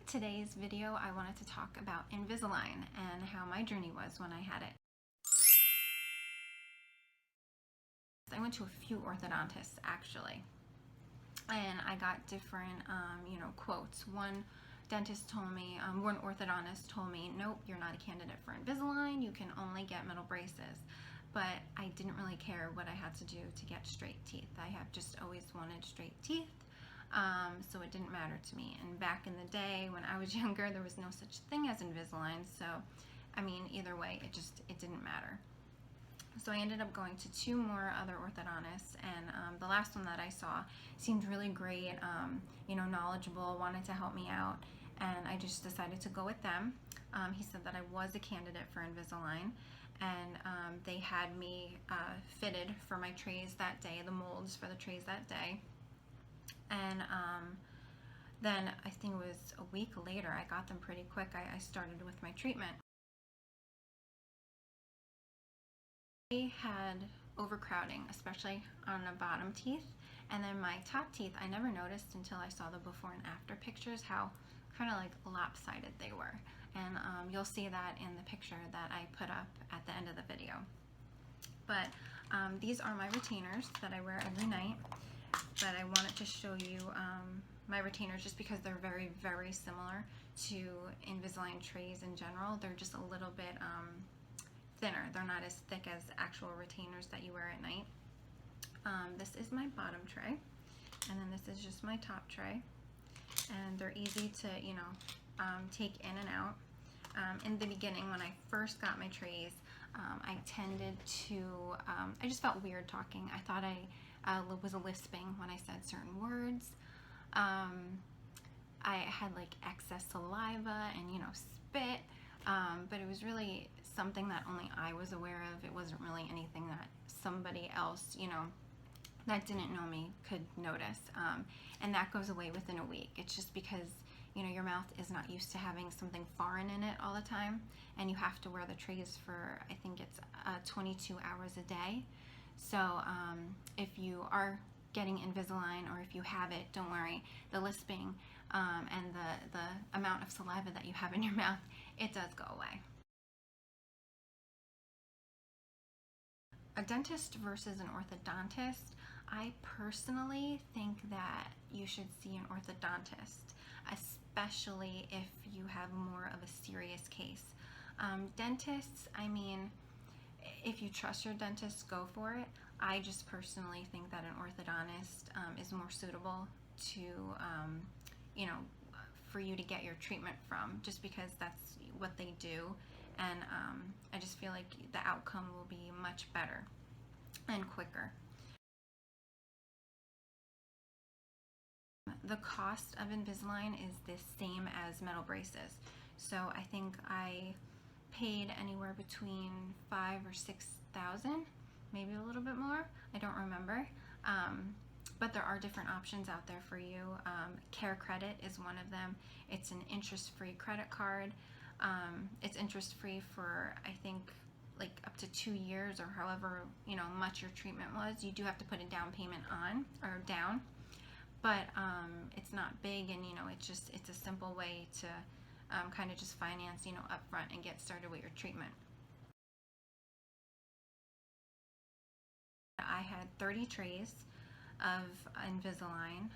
Today's video, I wanted to talk about Invisalign and how my journey was when I had it. I went to a few orthodontists actually, and I got different, quotes. One dentist told me, one orthodontist told me, nope, you're not a candidate for Invisalign, you can only get metal braces. But I didn't really care what I had to do to get straight teeth. I have just always wanted straight teeth. So it didn't matter to me. And back in the day when I was younger, there was no such thing as Invisalign. So, I mean, either way, it didn't matter. So I ended up going to two more other orthodontists, and the last one that I saw seemed really great, knowledgeable, wanted to help me out, and I just decided to go with them. He said that I was a candidate for Invisalign, and they had me fitted for my trays that day, the molds for the trays that day. And then I think it was a week later, I got them pretty quick. I started with my treatment. I had overcrowding, especially on the bottom teeth, and then my top teeth, I never noticed until I saw the before and after pictures how kind of like lopsided they were. And you'll see that in the picture that I put up at the end of the video. But these are my retainers that I wear every night. But I wanted to show you my retainers just because they're very, very similar to Invisalign trays in general. They're just a little bit thinner. They're not as thick as actual retainers that you wear at night. This is my bottom tray, and then this is just my top tray. And they're easy to, take in and out. In the beginning, when I first got my trays, I tended to, I just felt weird talking. I thought I was lisping when I said certain words. I had like excess saliva and, spit, but it was really something that only I was aware of. It wasn't really anything that somebody else, that didn't know me could notice. And that goes away within a week. It's just because, your mouth is not used to having something foreign in it all the time, and you have to wear the trays for, I think it's 22 hours a day. So if you are getting Invisalign, or if you have it, don't worry. The lisping and the amount of saliva that you have in your mouth, it does go away. A dentist versus an orthodontist, I personally think that you should see an orthodontist, especially if you have more of a serious case. Dentists, I mean, if you trust your dentist, go for it. I just personally think that an orthodontist is more suitable to, for you to get your treatment from, just because that's what they do. And I just feel like the outcome will be much better and quicker. The cost of Invisalign is the same as metal braces. So I think I paid anywhere between $5,000 or $6,000, maybe a little bit more. I don't remember. But there are different options out there for you. Care Credit is one of them. It's an interest-free credit card. It's interest-free for, I think, like up to 2 years, or however much your treatment was. You do have to put a down payment on, or down, but it's not big, and it's a simple way to kind of just finance up front and get started with your treatment. I had 30 trays of Invisalign.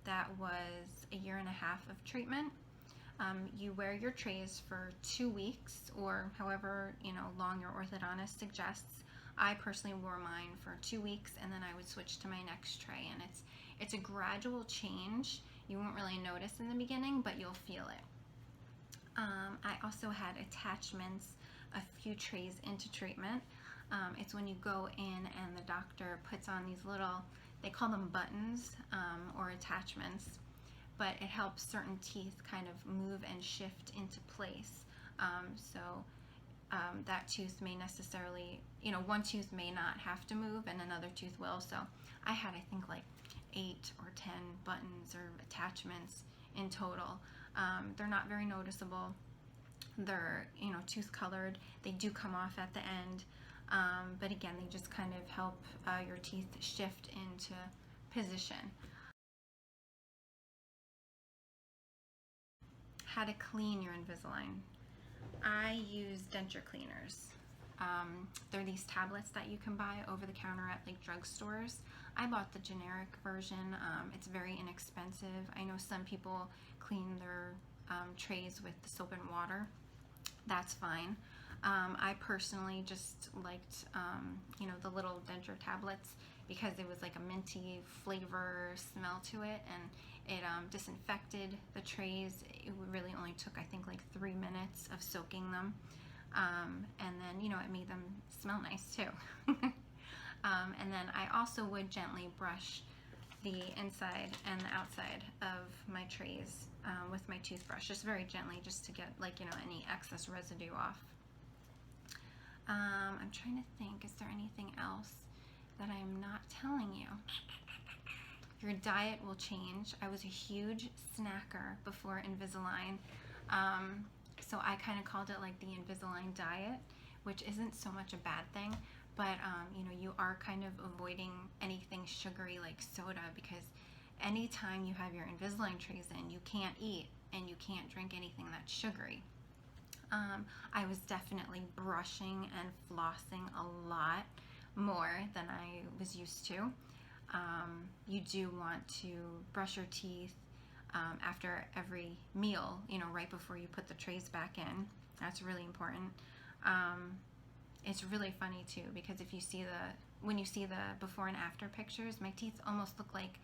That was a 1.5 years of treatment. You wear your trays for 2 weeks, or however long your orthodontist suggests. I personally wore mine for 2 weeks, and then I would switch to my next tray. And it's a gradual change. You won't really notice in the beginning, but you'll feel it. I also had attachments a few trays into treatment. It's when you go in and the doctor puts on these little, they call them buttons or attachments, but it helps certain teeth kind of move and shift into place. That tooth may necessarily, one tooth may not have to move and another tooth will. So I had, I think, like 8 or 10 buttons or attachments in total. They're not very noticeable. They're, tooth colored. They do come off at the end. But again, they just kind of help your teeth shift into position. how to clean your Invisalign. I use denture cleaners. They're these tablets that you can buy over the counter at like drugstores. I bought the generic version. It's very inexpensive. I know some people clean their trays with the soap and water. That's fine. I personally just liked, you know, the little denture tablets because it was like a minty flavor smell to it, and it disinfected the trays. It really only took, I think, like 3 minutes of soaking them. And then, you know, it made them smell nice too. And then I also would gently brush the inside and the outside of my trays with my toothbrush, just very gently, just to get, like, you know, any excess residue off. I'm trying to think, is there anything else that I'm not telling you? Your diet will change. I was a huge snacker before Invisalign. So I kind of called it like the Invisalign diet, which isn't so much a bad thing, but you know, you are kind of avoiding anything sugary like soda, because anytime you have your Invisalign trays in, you can't eat and you can't drink anything that's sugary. I was definitely brushing and flossing a lot more than I was used to. You do want to brush your teeth after every meal, you know, right before you put the trays back in. That's really important. It's really funny too, because if you see when you see the before and after pictures, my teeth almost look like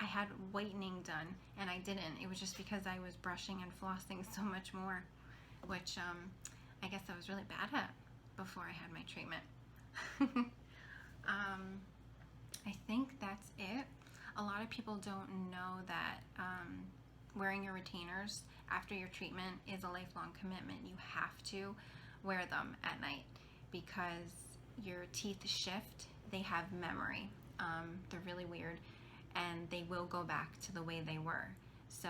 I had whitening done, and I didn't. It was just because I was brushing and flossing so much more, which I guess I was really bad at before I had my treatment. I think that's it. A lot of people don't know that wearing your retainers after your treatment is a lifelong commitment. You have to wear them at night because your teeth shift. They have memory. They're really weird, and they will go back to the way they were. So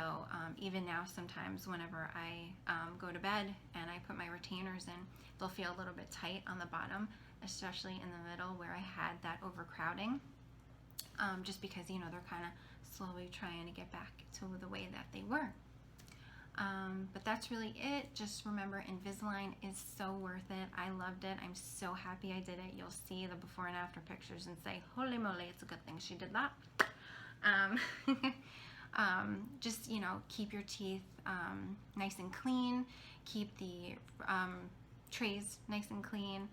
even now, sometimes whenever I go to bed and I put my retainers in, they'll feel a little bit tight on the bottom, especially in the middle where I had that overcrowding, just because, you know, they're kind of slowly trying to get back to the way that they were. But that's really it. Just remember, Invisalign is so worth it. I loved it. I'm so happy I did it. You'll see the before and after pictures and say, holy moly, it's a good thing she did that. Just, you know, keep your teeth nice and clean. Keep the trays nice and clean.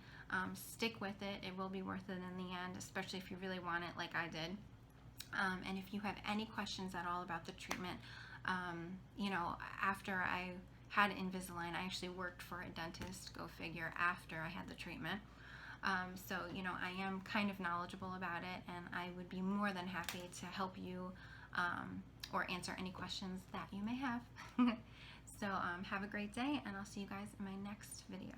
Stick with it. It will be worth it in the end, especially if you really want it like I did. And if you have any questions at all about the treatment, you know, after I had Invisalign, I actually worked for a dentist, go figure, after I had the treatment. So, you know, I am kind of knowledgeable about it, and I would be more than happy to help you or answer any questions that you may have. So have a great day, and I'll see you guys in my next video.